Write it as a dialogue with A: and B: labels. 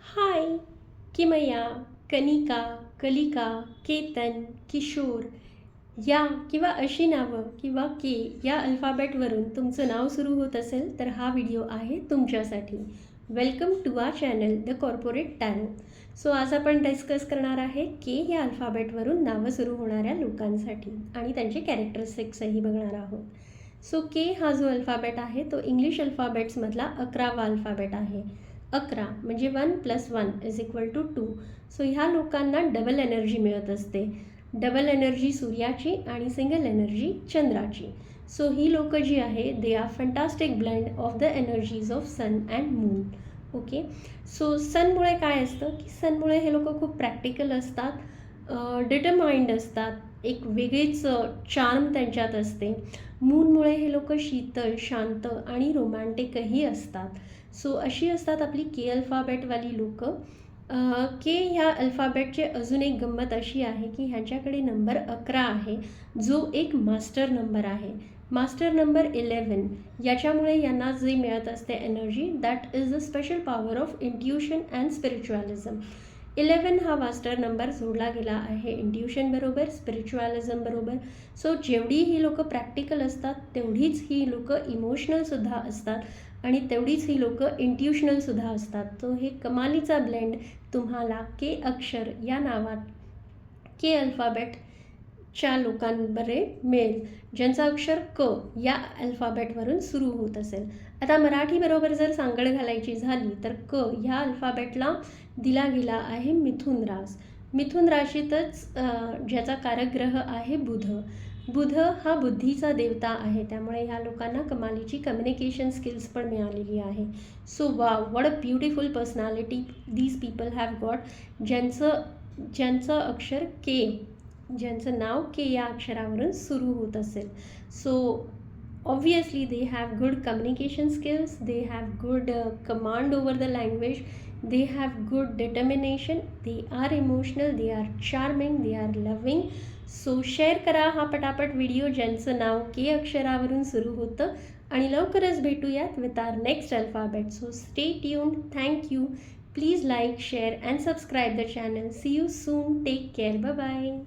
A: हाय. किमया, कनिका, कलिका, केतन, किशोर या किंवा अशी नावं किंवा के या अल्फाबेटवरून तुमचं नाव सुरू होत असेल तर हा व्हिडिओ आहे तुमच्यासाठी. Welcome to our channel the corporate tarot. So आज आपण डिस्कस करणार आहे के या अल्फाबेटवरून नावं सुरू होणाऱ्या लोकांसाठी आणि त्यांचे कॅरेक्टरिस्टिक्सही बघणार आहोत. सो के हा जो अल्फाबेट आहे तो इंग्लिश अल्फाबेट्समधला 11वा अल्फाबेट आहे. 11 म्हणजे 1+1=2. सो ह्या लोकांना डबल एनर्जी मिळत असते. डबल एनर्जी सूर्याची आणि सिंगल एनर्जी चंद्राची. सो ही लोक जी आहे they are fantastic blend of the energies of sun and moon. Okay. So सनमुळे काय असतं की सनमुळे हे लोक खूप प्रॅक्टिकल असतात, डिटरमाइंड असतात, एक वेगळीच चार्म त्यांच्यात असते. मूनमुळे हे लोक शीतल, शांत आणि रोमॅन्टिकही असतात. सो अशी असतात आपली के अल्फाबेटवाली लोक. के ह्या अल्फाबेटचे अजून एक गंमत अशी आहे की ह्यांच्याकडे नंबर 11 आहे, जो एक मास्टर नंबर आहे. मास्टर नंबर 11 याच्यामुळे यांना जे मिळत असते energy that is a special power of intuition and spiritualism. 11 हा मास्टर नंबर जोडला गेला आहे इंट्युशन बरोबर, स्पिरिच्युअलिझम बरोबर. सो जेवढी ही लोक प्रॅक्टिकल असतात तेवढीच ही लोक इमोशनलसुद्धा असतात आणि तेवढीच ही लोक इंट्युशनलसुद्धा असतात. तो हे कमालीचा ब्लेंड तुम्हाला के अक्षर या नावात के अल्फाबेटच्या लोकांबरे मिळेल, ज्यांचं अक्षर क या अल्फाबेटवरून सुरू होत असेल. आता मराठीबरोबर जर सांगड घालायची झाली तर क ह्या अल्फाबेटला दिला गेला आहे मिथुन रास. मिथुन राशीतच ज्याचा कारक ग्रह आहे बुध. बुध हा बुद्धीचा देवता आहे, त्यामुळे ह्या लोकांना कमालीची कम्युनिकेशन स्किल्स पण मिळालेली आहे. So wow, what a beautiful personality these people have got. ज्यांचं अक्षर के, ज्यांचं नाव के या अक्षरावरून सुरू होत असेल. So obviously they have good communication skills, they have good command over the language, they have good determination, they are emotional, they are charming, they are loving. So share करा हा पटापट व्हिडिओ ज्यांचं नाव के अक्षरावरून सुरू होतं आणि लवकरच भेटूयात with our next alphabet. So stay tuned. Thank you. Please like, share and subscribe the channel. See you soon. Take care. Bye bye.